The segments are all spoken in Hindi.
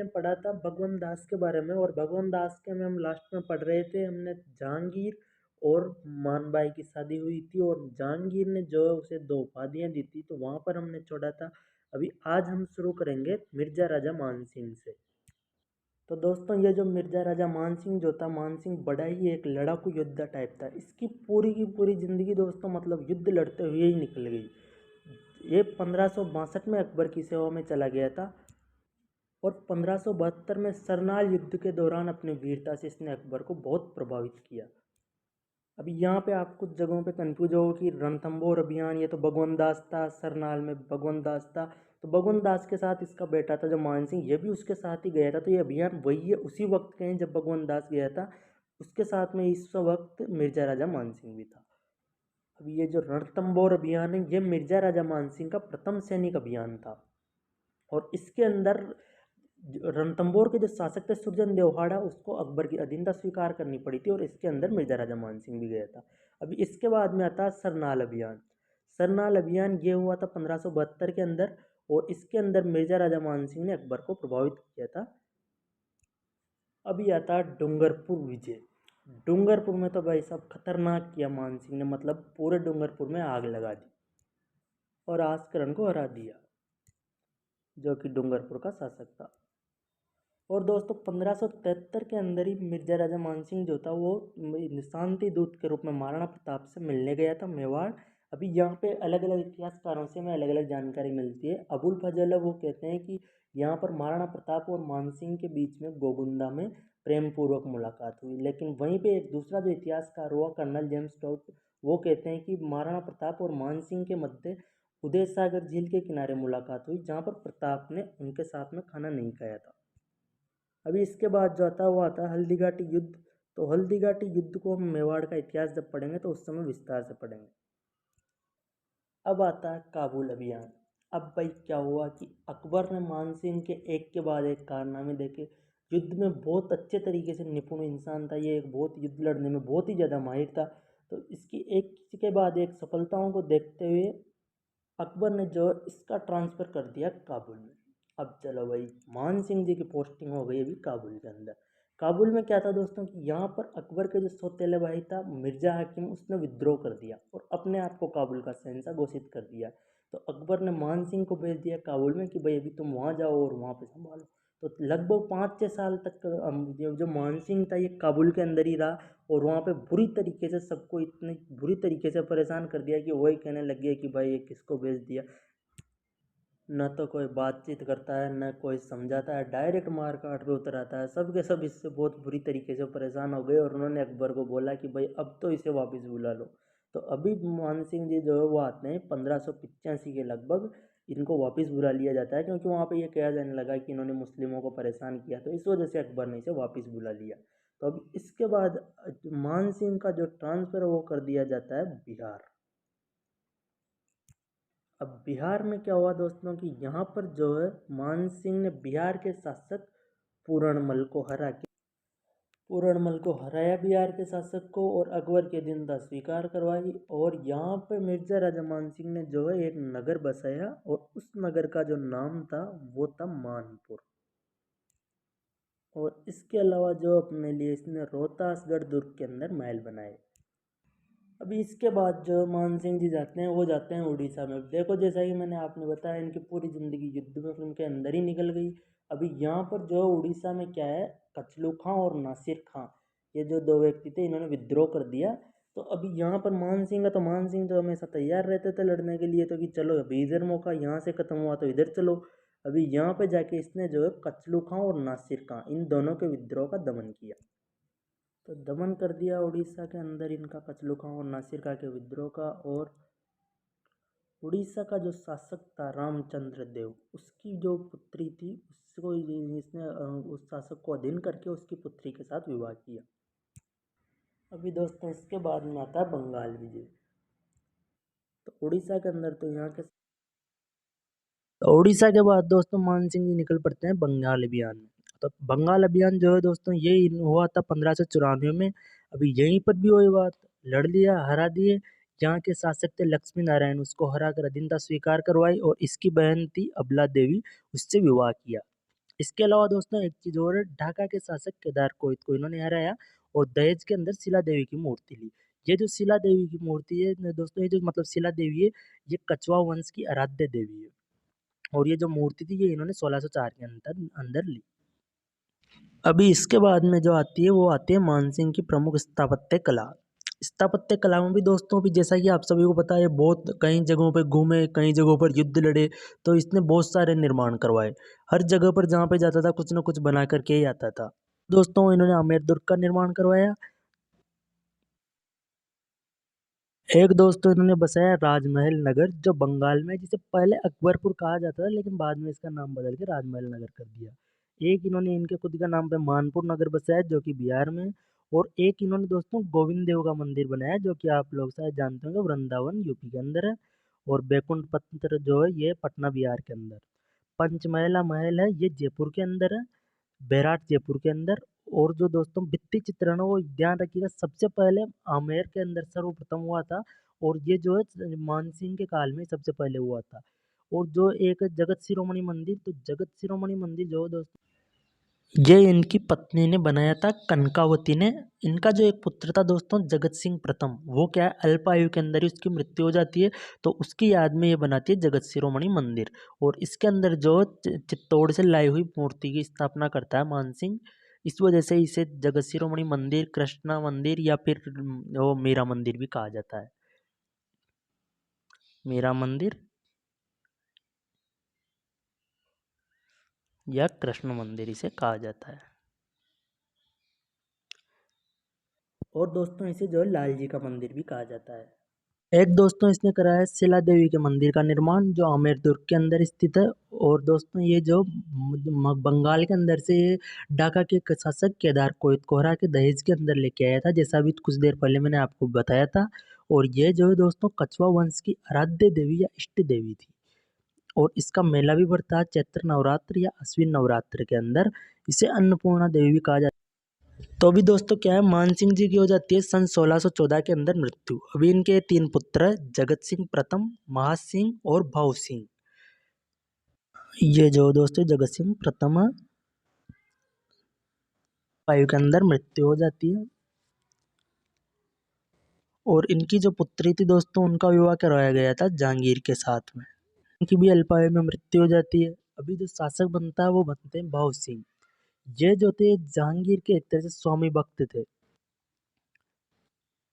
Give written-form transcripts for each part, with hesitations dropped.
हमने पढ़ा था भगवान दास के बारे में, और भगवान दास के में हम लास्ट में पढ़ रहे थे, हमने जहांगीर और मानबाई की शादी हुई थी और जहांगीर ने जो है उसे 2 उपाधियाँ दी थी, तो वहाँ पर हमने छोड़ा था। अभी आज हम शुरू करेंगे मिर्ज़ा राजा मानसिंह से। तो दोस्तों ये जो मिर्ज़ा राजा मानसिंह जो था, मानसिंह बड़ा ही एक लड़ाकू योद्धा टाइप था। इसकी पूरी की पूरी ज़िंदगी दोस्तों मतलब युद्ध लड़ते हुए ही निकल गई। ये 1562 में अकबर की सेवा में चला गया था और 1572 में सरनाल युद्ध के दौरान अपनी वीरता से इसने अकबर को बहुत प्रभावित किया। अभी यहाँ पे आप कुछ जगहों पे कंफ्यूज हो कि रणथंभौर अभियान ये तो भगवान दास था, सरनाल में भगवान दास था। तो भगवान दास के साथ इसका बेटा था जो मानसिंह, ये भी उसके साथ ही गया था। तो ये अभियान वही है, उसी वक्त के हैं जब भगवान दास गया था। उसके साथ में इस वक्त मिर्जा राजा मानसिंह भी था। अभी ये जो रणथंभौर अभियान है, ये मिर्जा राजा मानसिंह का प्रथम सैनिक अभियान था और इसके अंदर रणथंभौर के जो शासक थे सुरजन देवहाड़ा, उसको अकबर की अधीनता स्वीकार करनी पड़ी थी और इसके अंदर मिर्जा राजा मानसिंह भी गया था। अभी इसके बाद में आता है सरनाल अभियान। सरनाल अभियान ये हुआ था 1572 के अंदर और इसके अंदर मिर्जा राजा मानसिंह ने अकबर को प्रभावित किया था। अभी आता है डूंगरपुर विजय। डूंगरपुर में तो भाई साहब खतरनाक किया मानसिंह ने, मतलब पूरे डूंगरपुर में आग लगा दी और आस्करण को हरा दिया जो कि डूंगरपुर का शासक था। और दोस्तों 1573 के अंदर ही मिर्जा राजा मानसिंह जो था वो शांति दूत के रूप में महाराणा प्रताप से मिलने गया था मेवाड़। अभी यहाँ पे अलग अलग इतिहासकारों से हमें अलग अलग जानकारी मिलती है। अबुल फजल वो कहते हैं कि यहाँ पर महाराणा प्रताप और मानसिंह के बीच में गोगुंदा में प्रेम पूर्वक मुलाकात हुई, लेकिन वहीं पे एक दूसरा जो इतिहासकार हुआ कर्नल जेम्स टॉड, वो कहते हैं कि महाराणा प्रताप और मानसिंह के मध्य उदय सागर झील के किनारे मुलाकात हुई, जहाँ पर प्रताप ने उनके साथ में खाना नहीं खाया था। अभी इसके बाद जो आता है वो आता है हल्दीघाटी युद्ध। तो हल्दीघाटी युद्ध को हम मेवाड़ का इतिहास जब पढ़ेंगे तो उस समय विस्तार से पढ़ेंगे। अब आता है काबुल अभियान। अब भाई क्या हुआ कि अकबर ने मानसिंह के एक के बाद एक कारनामे देखे। युद्ध में बहुत अच्छे तरीके से निपुण इंसान था ये, एक बहुत युद्ध लड़ने में बहुत ही ज़्यादा माहिर था। तो इसकी एक के बाद एक सफलताओं को देखते हुए अकबर ने जो इसका ट्रांसफ़र कर दिया काबुल में। अब चलो भाई मान सिंह जी की पोस्टिंग हो गई अभी काबुल के अंदर। काबुल में क्या था दोस्तों कि यहाँ पर अकबर के जो सौतेले भाई था मिर्जा हाकिम, उसने विद्रोह कर दिया और अपने आप को काबुल का शहंशाह घोषित कर दिया। तो अकबर ने मान सिंह को भेज दिया काबुल में कि भाई अभी तुम वहाँ जाओ और वहाँ पे संभालो। तो लगभग 5-6 साल तक जो मान सिंह था ये काबुल के अंदर ही रहा और वहाँ पे बुरी तरीके से सबको इतने बुरी तरीके से परेशान कर दिया कि वही कहने लग गया कि भाई ये किसको भेज दिया। न तो कोई बातचीत करता है न कोई समझाता है, डायरेक्ट मार काट पे उतर आता है। सब के सब इससे बहुत बुरी तरीके से परेशान हो गए और उन्होंने अकबर को बोला कि भाई अब तो इसे वापस बुला लो। तो अभी मान सिंह जी जो है वो आते हैं 1585 के लगभग। इनको वापस बुला लिया जाता है क्योंकि वहाँ पे ये कहा जाने लगा कि इन्होंने मुस्लिमों को परेशान किया, तो इस वजह से अकबर ने इसे वापस बुला लिया। तो अब इसके बाद मान सिंह का जो ट्रांसफ़र है वो कर दिया जाता है बिहार। अब बिहार में क्या हुआ दोस्तों कि यहाँ पर जो है मान सिंह ने बिहार के शासक पूरणमल को पूरणमल को हराया बिहार के शासक को और अकबर की अधीनता स्वीकार करवाई। और यहाँ पे मिर्जा राजा मान सिंह ने जो है एक नगर बसाया और उस नगर का जो नाम था वो था मानपुर। और इसके अलावा जो अपने लिए इसने रोहतासगढ़ दुर्ग के अंदर महल बनाए। अभी इसके बाद जो मान सिंह जी जाते हैं वो जाते हैं उड़ीसा में। देखो जैसा कि मैंने आपने बताया इनकी पूरी ज़िंदगी युद्ध में उनके अंदर ही निकल गई। अभी यहाँ पर जो उड़ीसा में क्या है, कचलू खां और नासिर खां, ये जो दो व्यक्ति थे इन्होंने विद्रोह कर दिया। तो अभी यहाँ पर मान सिंह है, तो मान सिंह तो हमेशा तैयार रहते थे लड़ने के लिए, तो कि चलो अभी इधर मौका यहाँ से ख़त्म हुआ तो इधर चलो। अभी यहाँ पे जाके इसने जो है कचलू खां और नासिर खां इन दोनों के विद्रोह का दमन किया। तो दमन कर दिया उड़ीसा के अंदर इनका कचलू खां और नासिर खां के विद्रोह का। और उड़ीसा का जो शासक था रामचंद्र देव, उसकी जो पुत्री थी उसको इसने उस शासक को अधीन करके उसकी पुत्री के साथ विवाह किया। अभी दोस्तों इसके बाद में आता है बंगाल विजय। तो उड़ीसा के अंदर तो यहाँ के तो उड़ीसा के बाद दोस्तों मान सिंह जी निकल पड़ते हैं बंगाल अभियान में। तो बंगाल अभियान जो है दोस्तों ये हुआ था 1594 में। अभी यहीं पर भी वही बात, लड़ लिया हरा दिए। यहाँ के शासक थे लक्ष्मी नारायण, उसको हरा कर अधीनता स्वीकार करवाई और इसकी बहन थी अबला देवी, उससे विवाह किया। इसके अलावा दोस्तों एक चीज और है, ढाका के शासक केदार कोइत को इन्होंने हराया और दहेज के अंदर शिला देवी की मूर्ति ली। ये जो शिला देवी की मूर्ति है दोस्तों, ये जो मतलब शिला देवी है, ये कछवा वंश की आराध्य देवी है और ये जो मूर्ति थी ये इन्होंने 1604 के अंदर अंदर ली। अभी इसके बाद में जो आती है वो आती है मानसिंह की प्रमुख स्थापत्य कला। स्थापत्य कला में भी दोस्तों, भी जैसा कि आप सभी को पता है, बहुत कई जगहों पे घूमे, कई जगहों पर युद्ध लड़े, तो इसने बहुत सारे निर्माण करवाए। हर जगह पर जहाँ पे जाता था कुछ ना कुछ बना करके ही आता था। दोस्तों इन्होंने आमेर दुर्ग का निर्माण करवाया। एक दोस्तों इन्होंने बसाया राजमहल नगर, जो बंगाल में, जिसे पहले अकबरपुर कहा जाता था लेकिन बाद में इसका नाम बदल के राजमहल नगर कर दिया। एक इन्होंने इनके खुद का नाम पे मानपुर नगर बसाया जो कि बिहार में है। और एक इन्होंने दोस्तों गोविंद देव का मंदिर बनाया जो कि आप लोग शायद जानते होंगे, वृंदावन यूपी के अंदर है। और बैकुंठ पत्र जो है ये पटना बिहार के अंदर। पंचमहला महल है, ये जयपुर के अंदर है, बैराट जयपुर के अंदर। और जो दोस्तों भित्ति चित्रण है वो ध्यान रखिएगा, सबसे पहले आमेर के अंदर सर्वप्रथम हुआ था और ये जो है मानसिंह के काल में सबसे पहले हुआ था। और जो एक जगत शिरोमणि मंदिर, तो जगत शिरोमणि मंदिर जो है दोस्तों, ये इनकी पत्नी ने बनाया था, कनकावती ने। इनका जो एक पुत्र था दोस्तों जगत सिंह प्रथम, वो क्या है अल्पायु के अंदर ही उसकी मृत्यु हो जाती है, तो उसकी याद में ये बनाती है जगत शिरोमणि मंदिर। और इसके अंदर जो चित्तौड़ से लाई हुई मूर्ति की स्थापना करता है मानसिंह। इस वजह से इसे जगत शिरोमणि मंदिर, कृष्णा मंदिर या फिर वो मीरा मंदिर भी कहा जाता है। मीरा मंदिर या कृष्ण मंदिर इसे कहा जाता है। और दोस्तों इसे जो है लाल जी का मंदिर भी कहा जाता है। एक दोस्तों इसने कराया है शिला देवी के मंदिर का निर्माण जो आमेर दुर्ग के अंदर स्थित है। और दोस्तों ये जो बंगाल के अंदर से ये ढाका के शासक केदार कोइत को हरा के दहेज के अंदर लेके आया था, जैसा अभी कुछ देर पहले मैंने आपको बताया था। और ये जो है दोस्तों कछवा वंश की आराध्य देवी या इष्ट देवी थी। और इसका मेला भी बढ़ता है चैत्र नवरात्र या अश्विन नवरात्र के अंदर। इसे अन्नपूर्णा देवी भी कहा जाता है। तो अभी दोस्तों क्या है, मान सिंह जी की हो जाती है सन 1614 के अंदर मृत्यु। अभी इनके 3 पुत्र है, जगत सिंह प्रथम, महाज सिंह और भाव सिंह। ये जो दोस्तों जगत सिंह प्रथम है, आयु के अंदर मृत्यु हो जाती है। और इनकी जो पुत्री थी दोस्तों, उनका विवाह करवाया गया था जहांगीर के साथ में। इनकी भी अल्पायु में मृत्यु हो जाती है। अभी जो शासक बनता है वो बनते हैं भाव सिंह। ये जो थे जहांगीर के एक तरह से स्वामी भक्त थे।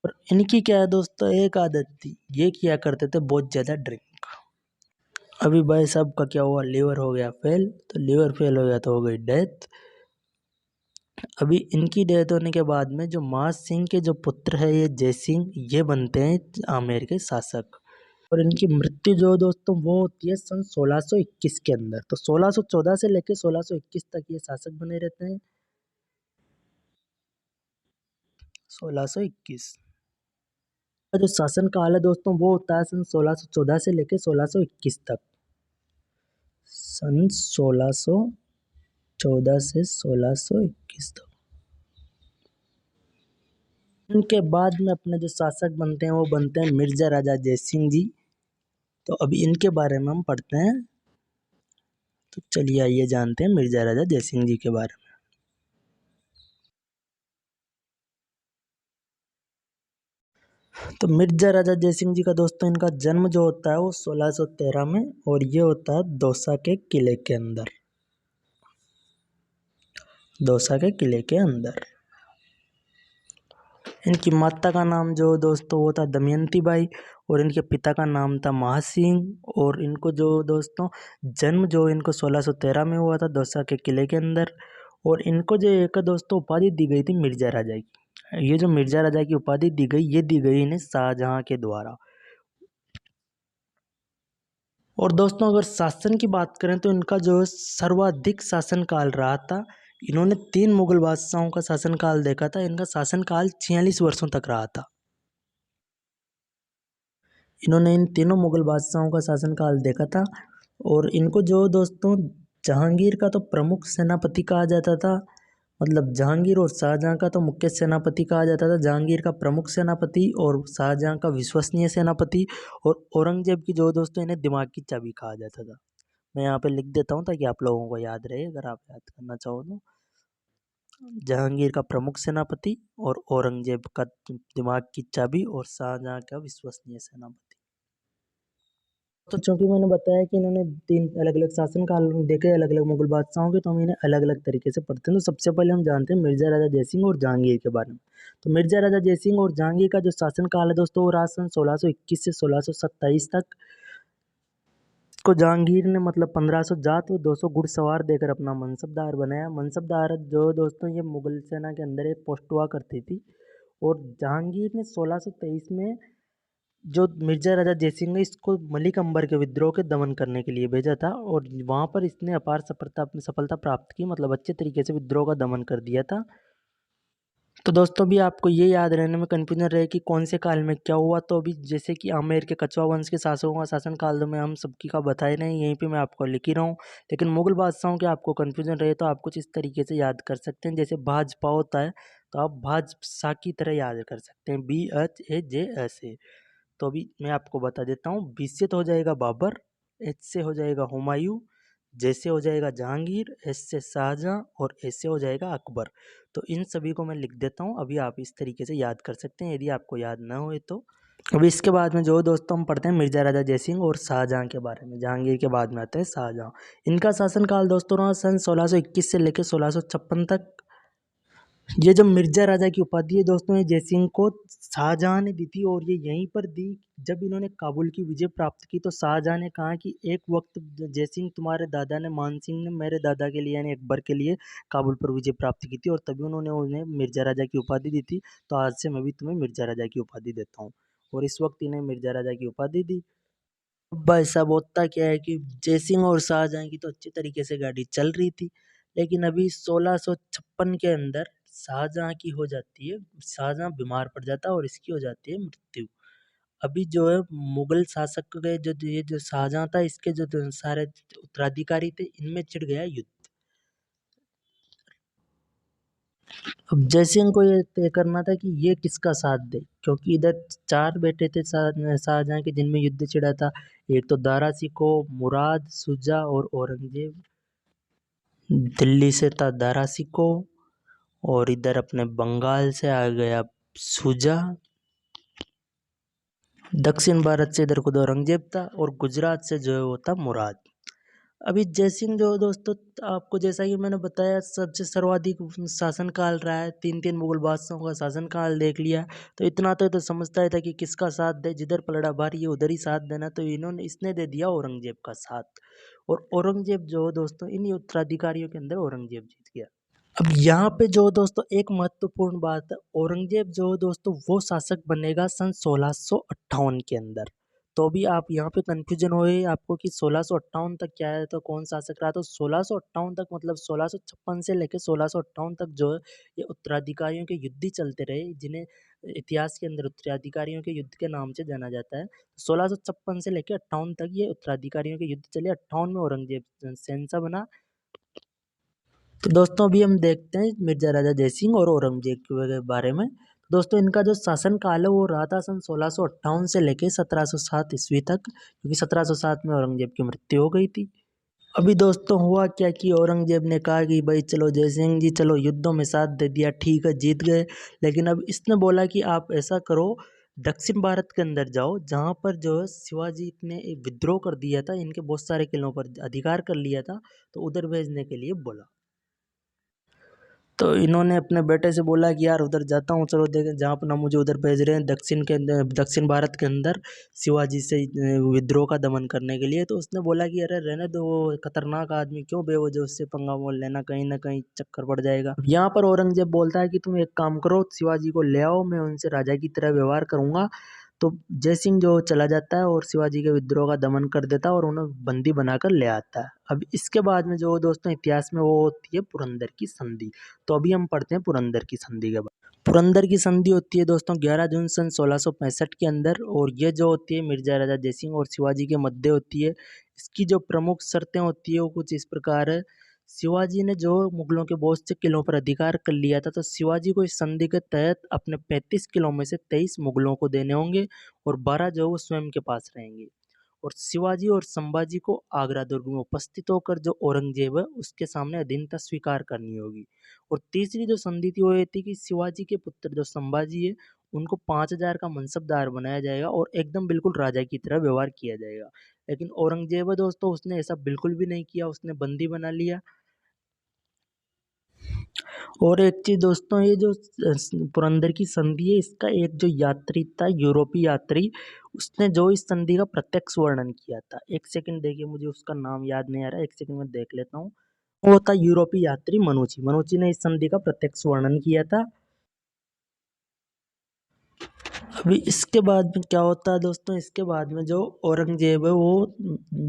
और इनकी क्या है दोस्तों एक आदत थी, ये किया करते थे बहुत ज्यादा ड्रिंक। अभी भाई साहब का क्या हुआ, लीवर हो गया फेल, तो लीवर फेल हो गया तो हो गई डेथ। अभी इनकी डेथ होने के बाद में जो मास सिंह के जो पुत्र है ये जय सिंह, ये बनते हैं आमेर के शासक। और इनकी मृत्यु जो दोस्तों वो होती है सन 1621 के अंदर। तो 1614 से लेकर 1621 तक ये शासक बने रहते हैं। 1621 का जो शासन काल है दोस्तों वो होता है सन 1614 से लेकर 1621 तक। सन 1614 से 1621 तक। उनके बाद में अपने जो शासक बनते हैं वो बनते हैं मिर्जा राजा जयसिंह जी। तो अभी इनके बारे में हम पढ़ते हैं। तो चलिए आइए जानते हैं मिर्जा राजा जयसिंह जी के बारे में। तो मिर्जा राजा जयसिंह जी का दोस्तों इनका जन्म जो होता है वो 1613 में, और ये होता है दौसा के किले के अंदर। दौसा के किले के अंदर। इनकी माता का नाम जो दोस्तों वो था दमयंती बाई, और इनके पिता का नाम था महाज सिंह। और इनको जो दोस्तों जन्म जो इनको 1613 में हुआ था दौसा के किले के अंदर। और इनको जो एक दोस्तों उपाधि दी गई थी मिर्जा राजा की। ये जो मिर्जा राजा की उपाधि दी गई, ये दी गई इन्हें शाहजहां के द्वारा। और दोस्तों अगर शासन की बात करें तो इनका जो सर्वाधिक शासनकाल रहा था। इन्होंने 3 मुगल बादशाहों का शासनकाल देखा था। इनका शासनकाल 46 वर्षों तक रहा था। इन्होंने इन तीनों मुगल बादशाहों का शासनकाल देखा था। और इनको जो दोस्तों जहांगीर का तो प्रमुख सेनापति कहा जाता था। मतलब जहांगीर और शाहजहां का तो मुख्य सेनापति कहा जाता था, जहांगीर का प्रमुख सेनापति और शाहजहां का विश्वसनीय सेनापति। और औरंगजेब की जो दोस्तों इन्हें दिमाग की चाबी कहा जाता था। मैं यहाँ पे लिख देता हूँ ताकि आप लोगों को याद रहे, अगर आप याद करना चाहो तो। जहांगीर का प्रमुख सेनापति और औरंगजेब का दिमाग की चाबी और शाहजहां का विश्वसनीय सेनापति। तो चूंकि मैंने बताया कि इन्होंने 3 अलग-अलग शासनकाल देखे अलग-अलग मुगल बादशाहों के, तो हम इन्हें अलग-अलग तरीके से पढ़ते हैं। तो सबसे पहले हम जानते हैं मिर्ज़ा राजा जयसिंह और जहांगीर के बारे में। तो मिर्ज़ा राजा जयसिंह और जहांगीर का जो शासनकाल है दोस्तों, वो रहा सन 1621 से 1627 तक। को जहांगीर ने मतलब 1500 जात और 200 घुड़सवार देकर अपना मनसबदार बनाया। मनसबदार जो दोस्तों ये मुगल सेना के अंदर एक पोस्ट हुआ करती थी। और जहांगीर ने 1623 में जो मिर्जा राजा जयसिंह है इसको मलिक अंबर के विद्रोह के दमन करने के लिए भेजा था, और वहां पर इसने अपार सफलता प्राप्त की, मतलब अच्छे तरीके से विद्रोह का दमन कर दिया था। तो दोस्तों भी आपको ये याद रहने में कन्फ्यूजन रहे कि कौन से काल में क्या हुआ। तो अभी जैसे कि आमेर के कछवा वंश के शासकों का शासनकाल तो मैं हम सबकी का बताए नहीं, यहीं पे मैं आपको लिख ही रहा हूँ। लेकिन मुगल बादशाहों के आपको कन्फ्यूजन रहे तो आप कुछ इस तरीके से याद कर सकते हैं, जैसे भाजपा होता है तो आप भाजपा की तरह याद कर सकते हैं, BHAJS। तो अभी मैं आपको बता देता हूँ, बी से तो हो जाएगा बाबर, एच से हो जाएगा हुमायूं, जे से हो जाएगा जहांगीर, एस से शाहजहां और एस से हो जाएगा अकबर। तो इन सभी को मैं लिख देता हूँ, अभी आप इस तरीके से याद कर सकते हैं यदि आपको याद ना होए तो। अभी इसके बाद में जो दोस्तों हम पढ़ते हैं मिर्जा राजा जयसिंह और शाहजहां के बारे में। जहांगीर के बाद में आता है शाहजहां। इनका शासनकाल दोस्तों रहा सन 1621 से लेकर 1656 तक। ये जो मिर्जा राजा की उपाधि है दोस्तों, ये जयसिंह को शाहजहां ने दी थी, और ये यहीं पर दी जब इन्होंने काबुल की विजय प्राप्त की। तो शाहजहां ने कहा कि एक वक्त जयसिंह तुम्हारे दादा ने, मानसिंह ने मेरे दादा के लिए यानी अकबर के लिए काबुल पर विजय प्राप्त की थी, और तभी उन्होंने उन्हें मिर्जा राजा की उपाधि दी थी। तो आज से मैं भी तुम्हें मिर्जा राजा की उपाधि देता हूँ, और इस वक्त इन्हें मिर्जा राजा की उपाधि दी। भाई साहब होता क्या है कि जयसिंह और शाहजहां की तो अच्छी तरीके से गाड़ी चल रही थी, लेकिन अभी 1656 के अंदर शाहजहां की हो जाती है, शाहजहां बीमार पड़ जाता है और इसकी हो जाती है मृत्यु। अभी जो है मुगल शासक के ये जो शाहजहां था, इसके जो सारे उत्तराधिकारी थे, इनमें छिड़ गया युद्ध। अब जयसिंह को ये तय करना था कि ये किसका साथ दे, क्योंकि इधर 4 बेटे थे शाहजहां के जिनमें युद्ध छिड़ा था। एक तो दारा शिकोह, मुराद, शुजा और औरंगजेब। दिल्ली से था दारा शिकोह, और इधर अपने बंगाल से आ गया शुजा। दक्षिण भारत से इधर खुद औरंगजेब था, और गुजरात से जो है वो था मुराद। अभी जयसिंह जो दोस्तों, आपको जैसा कि मैंने बताया सबसे सर्वाधिक शासनकाल रहा है, 3 मुगल बादशाहों का शासनकाल देख लिया। तो इतना तो समझता ही था कि किसका साथ दे, जिधर पलड़ा भारी है उधर ही साथ देना। तो इसने दे दिया औरंगजेब का साथ, और औरंगजेब जो दोस्तों इन्हीं उत्तराधिकारियों के अंदर औरंगजेब जीत गया। अब यहाँ पे जो दोस्तों एक महत्वपूर्ण बात है, औरंगजेब जो दोस्तों वो शासक बनेगा सन 1658 के अंदर। तो भी आप यहाँ पे कंफ्यूजन हो आपको कि 1658 तक क्या है, तो कौन शासक रहा। तो 1658 तक मतलब 1656 से लेकर 1658 तक जो है ये उत्तराधिकारियों के युद्ध ही चलते रहे, जिन्हें इतिहास के अंदर उत्तराधिकारियों के युद्ध के नाम से जाना जाता है। 1656 से लेकर 58 तक ये उत्तराधिकारियों के युद्ध चले। 58 में औरंगजेब शहंशाह बना। तो दोस्तों अभी हम देखते हैं मिर्जा राजा जयसिंह और औरंगजेब के बारे में। दोस्तों इनका जो शासन काल है वो रहा था सन 1658 से लेके 1707 ईस्वी तक, क्योंकि 1707 में औरंगजेब की मृत्यु हो गई थी। अभी दोस्तों हुआ क्या कि औरंगजेब ने कहा कि भाई चलो जयसिंह जी चलो युद्धों में साथ दे दिया, ठीक है जीत गए। लेकिन अब इसने बोला कि आप ऐसा करो, दक्षिण भारत के अंदर जाओ, जहाँ पर जो है शिवाजी ने एक विद्रोह कर दिया था, इनके बहुत सारे किलों पर अधिकार कर लिया था, तो उधर भेजने के लिए बोला। तो इन्होंने अपने बेटे से बोला कि यार उधर जाता हूँ, चलो देखें जहाँ अपना मुझे उधर भेज रहे हैं दक्षिण भारत के अंदर शिवाजी से विद्रोह का दमन करने के लिए। तो उसने बोला कि अरे रहने दो, वो खतरनाक आदमी, क्यों बेवजह उससे पंगा मोल लेना, कहीं ना कहीं चक्कर पड़ जाएगा। यहाँ पर औरंगजेब बोलता है कि तुम एक काम करो, शिवाजी को ले आओ, मैं उनसे राजा की तरह व्यवहार करूंगा। तो जयसिंह जो चला जाता है और शिवाजी के विद्रोह का दमन कर देता है और उन्हें बंदी बनाकर ले आता है। अब इसके बाद में जो दोस्तों इतिहास में वो होती है पुरंदर की संधि। तो अभी हम पढ़ते हैं पुरंदर की संधि के बाद। पुरंदर की संधि होती है दोस्तों 11 जून सन 1665 के अंदर, और ये जो होती है मिर्जा राजा जयसिंह और शिवाजी के मध्य होती है। इसकी जो प्रमुख शर्तें होती है वो कुछ इस प्रकार है। शिवाजी ने जो मुगलों के बहुत से किलों पर अधिकार कर लिया था, तो शिवाजी को इस संधि के तहत अपने 35 किलों में से 23 मुगलों को देने होंगे, और 12 जो वो स्वयं के पास रहेंगे। और शिवाजी और संभाजी को आगरा दुर्ग में उपस्थित होकर जो औरंगजेब है उसके सामने अधीनता स्वीकार करनी होगी। और तीसरी जो संधि थी वो ये थी कि शिवाजी के पुत्र जो संभाजी है उनको 5,000 का मनसबदार बनाया जाएगा और एकदम बिल्कुल राजा की तरह व्यवहार किया जाएगा। लेकिन औरंगजेब है दोस्तों उसने ऐसा बिल्कुल भी नहीं किया, उसने बंदी बना लिया। और एक चीज दोस्तों ये जो पुरंदर की संधि है इसका एक जो यात्री था यूरोपीय यात्री उसने जो इस संधि का प्रत्यक्ष वर्णन किया था, एक सेकंड देखिए मुझे उसका नाम याद नहीं आ रहा, एक सेकंड में देख लेता हूँ। वो था यूरोपीय यात्री मनुची, मनुची ने इस संधि का प्रत्यक्ष वर्णन किया था। अभी इसके बाद में क्या होता है दोस्तों, इसके बाद में जो औरंगजेब है वो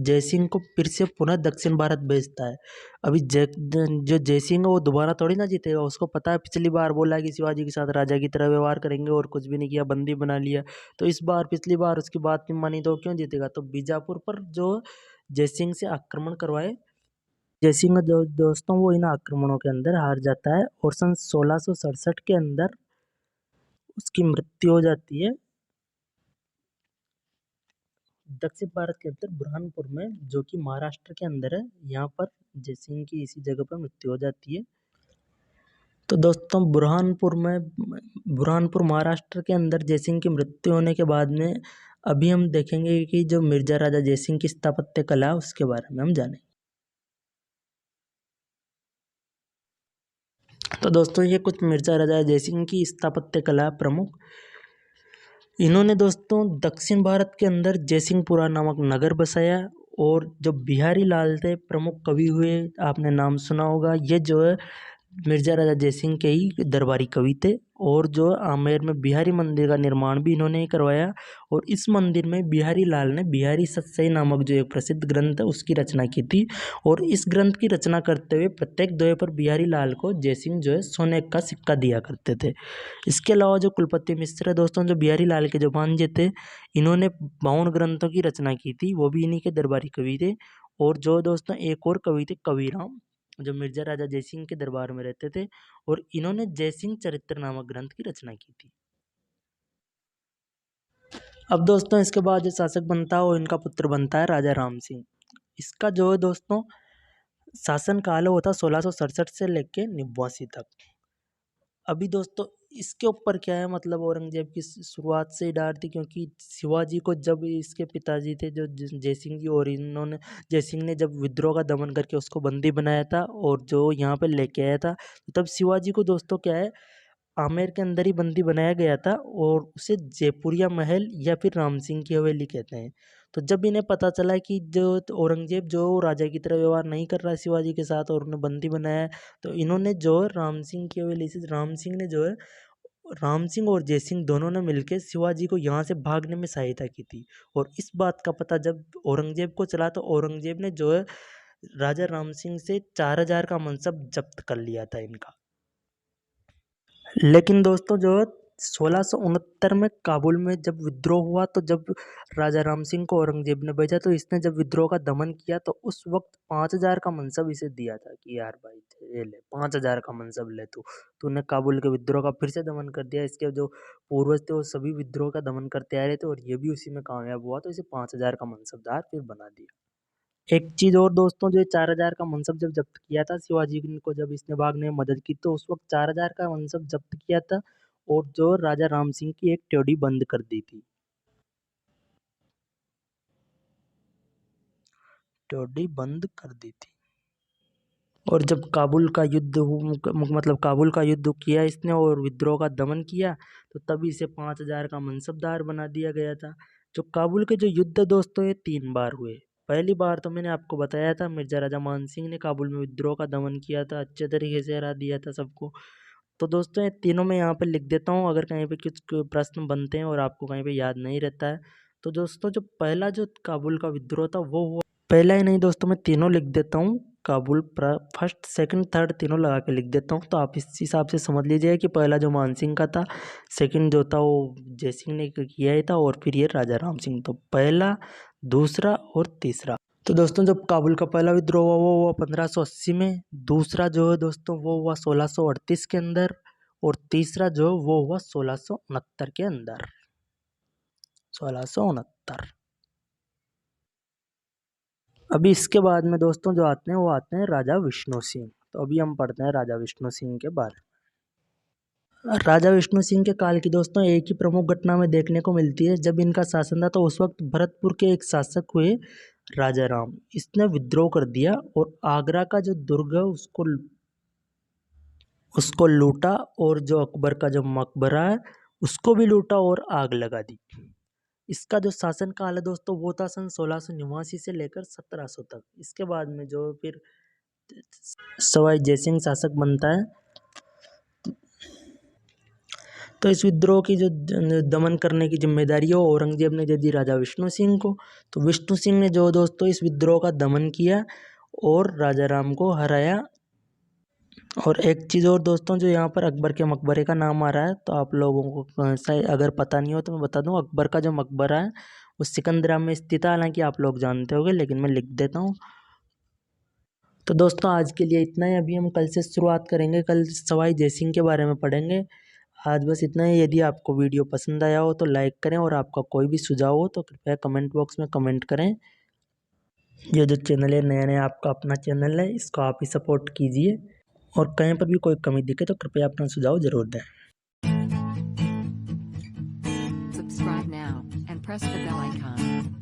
जयसिंह को फिर से पुनः दक्षिण भारत भेजता है। अभी जो जयसिंह है वो दोबारा थोड़ी ना जीतेगा, उसको पता है पिछली बार बोला कि शिवाजी के साथ राजा की तरह व्यवहार करेंगे और कुछ भी नहीं किया, बंदी बना लिया। तो इस बार पिछली बार उसकी बात नहीं मानी तो क्यों जीतेगा, तो बीजापुर पर जो जयसिंह से आक्रमण करवाए, जयसिंह जो दोस्तों वो इन आक्रमणों के अंदर हार जाता है और सन 1667 के अंदर उसकी मृत्यु हो जाती है दक्षिण भारत के अंदर बुरहानपुर में, जो कि महाराष्ट्र के अंदर है। यहाँ पर जयसिंह की इसी जगह पर मृत्यु हो जाती है। तो दोस्तों बुरहानपुर महाराष्ट्र के अंदर जयसिंह की मृत्यु होने के बाद में अभी हम देखेंगे कि जो मिर्जा राजा जयसिंह की स्थापत्य कला है उसके बारे में हम जानेंगे। तो दोस्तों ये कुछ मिर्जा राजा जयसिंह की स्थापत्य कला प्रमुख। इन्होंने दोस्तों दक्षिण भारत के अंदर जयसिंहपुरा नामक नगर बसाया और जो बिहारी लाल थे प्रमुख कवि हुए, आपने नाम सुना होगा, ये जो है मिर्जा राजा जयसिंह के ही दरबारी कवि थे। और जो आमेर में बिहारी मंदिर का निर्माण भी इन्होंने ही करवाया और इस मंदिर में बिहारी लाल ने बिहारी सत्सई नामक जो एक प्रसिद्ध ग्रंथ है उसकी रचना की थी। और इस ग्रंथ की रचना करते हुए प्रत्येक दोहे पर बिहारी लाल को जयसिंह जो है सोने का सिक्का दिया करते थे। इसके अलावा जो कुलपति मिश्र है दोस्तों, जो बिहारी लाल के जो भांजे थे, इन्होंने 52 ग्रंथों की रचना की थी, वो भी इन्हीं के दरबारी कवि थे। और जो दोस्तों एक और कवि थे कविराम, जो मिर्जा राजा जयसिंह के दरबार में रहते थे और इन्होंने जयसिंह चरित्र नामक ग्रंथ की रचना की थी। अब दोस्तों इसके बाद जो शासक बनता है वो इनका पुत्र बनता है राजा राम सिंह। इसका जो है दोस्तों शासन काल होता 1667 से लेके 89 तक। अभी दोस्तों इसके ऊपर क्या है, मतलब औरंगजेब की शुरुआत से ही डार थी, क्योंकि शिवाजी को जब इसके पिताजी थे जो जयसिंह जी, और इन्होंने जयसिंह ने जब विद्रोह का दमन करके उसको बंदी बनाया था और जो यहाँ पे लेके आया था, तब शिवाजी को दोस्तों क्या है आमेर के अंदर ही बंदी बनाया गया था और उसे जयपुरिया महल या फिर राम सिंह की हवेली कहते हैं। तो जब इन्हें पता चला कि जो औरंगजेब जो राजा की तरह व्यवहार नहीं कर रहा है शिवाजी के साथ और उन्हें बंदी बनाया है, तो इन्होंने जो है राम सिंह की हवेली से राम सिंह ने जो है राम सिंह और जयसिंह दोनों ने मिलकर शिवाजी को यहाँ से भागने में सहायता की थी। और इस बात का पता जब औरंगजेब को चला तो औरंगजेब ने जो है राजा राम सिंह से 4,000 का मनसब जब्त कर लिया था इनका। लेकिन दोस्तों जो 1669 में काबुल में जब विद्रोह हुआ, तो जब राजा राम सिंह को औरंगजेब ने भेजा, तो इसने जब विद्रोह का दमन किया तो उस वक्त 5,000 का मनसब इसे दिया था कि यार भाई ये ले 5,000 का मनसब ले, तूने काबुल के विद्रोह का फिर से दमन कर दिया। इसके जो पूर्वज थे वो सभी विद्रोह का दमन करते आ रहे थे और ये भी उसी में कामयाब हुआ, तो इसे 5,000 का मनसबदार फिर बना दिया। एक चीज और दोस्तों, जो 4,000 का मनसब जब जब्त किया था शिवाजी को, जब इसने भागने में मदद की, तो उस वक्त 4,000 का मनसब जब्त किया था और जो राजा राम सिंह की एक ट्योडी बंद कर दी थी, ट्योडी बंद कर दी थी। और जब काबुल का युद्ध मतलब काबुल का युद्ध किया इसने और विद्रोह का दमन किया, तो तभी इसे 5,000 का मनसबदार बना दिया गया था। जो काबुल के जो युद्ध दोस्तों ये 3 बार हुए। पहली बार तो मैंने आपको बताया था, मिर्जा राजा मान सिंह ने काबुल में विद्रोह का दमन किया था, अच्छे तरीके से हरा दिया था सबको। तो दोस्तों ये तीनों मैं यहाँ पे लिख देता हूँ, अगर कहीं पे कुछ प्रश्न बनते हैं और आपको कहीं पे याद नहीं रहता है। तो दोस्तों जो पहला जो काबुल का विद्रोह था वो हुआ, पहला ही नहीं दोस्तों मैं तीनों लिख देता हूँ, काबुल फर्स्ट सेकंड थर्ड तीनों लगा के लिख देता हूँ, तो आप इस हिसाब से समझ लीजिए कि पहला जो मानसिंह का था, सेकंड जो था वो जयसिंह ने किया ही था, और फिर ये राजा राम सिंह। तो पहला, दूसरा और तीसरा। तो दोस्तों जब काबुल का पहला विद्रोह हुआ वो हुआ 1580 में, दूसरा जो है दोस्तों वो हुआ 1638 के अंदर, और तीसरा जो है वो हुआ 1669 के अंदर, 1669। अभी इसके बाद में दोस्तों जो आते हैं वो आते हैं राजा विष्णु सिंह। तो अभी हम पढ़ते हैं राजा विष्णु सिंह के बारे में। राजा विष्णु सिंह के काल की दोस्तों एक ही प्रमुख घटना में देखने को मिलती है। जब इनका शासन था तो उस वक्त भरतपुर के एक शासक हुए राजा राम। इसने विद्रोह कर दिया और आगरा का जो दुर्ग है उसको लूटा और जो अकबर का जो मकबरा है उसको भी लूटा और आग लगा दी। इसका जो शासन काल है दोस्तों वो था सन 1689 से लेकर 1700 तक। इसके बाद में जो फिर सवाई जयसिंह शासक बनता है तो इस विद्रोह की जो दमन करने की जिम्मेदारी है औरंगजेब ने दे दी राजा विष्णु सिंह को। तो विष्णु सिंह ने जो दोस्तों इस विद्रोह का दमन किया और राजा राम को हराया। और एक चीज़ और दोस्तों जो यहाँ पर अकबर के मकबरे का नाम आ रहा है तो आप लोगों को शायद अगर पता नहीं हो तो मैं बता दूं, अकबर का जो मकबरा है वो सिकंदरा में स्थित है। हालांकि आप लोग जानते होंगे लेकिन मैं लिख देता हूँ। तो दोस्तों आज के लिए इतना ही। अभी हम कल से शुरुआत करेंगे, कल सवाई जयसिंह के बारे में पढ़ेंगे। आज बस इतना ही। यदि आपको वीडियो पसंद आया हो तो लाइक करें और आपका कोई भी सुझाव हो तो कृपया कमेंट बॉक्स में कमेंट करें। ये जो चैनल है नया नया आपका अपना चैनल है, इसको आप ही सपोर्ट कीजिए और कहीं पर भी कोई कमी दिखे तो कृपया अपना सुझाव जरूर दें। Subscribe now and press the bell icon.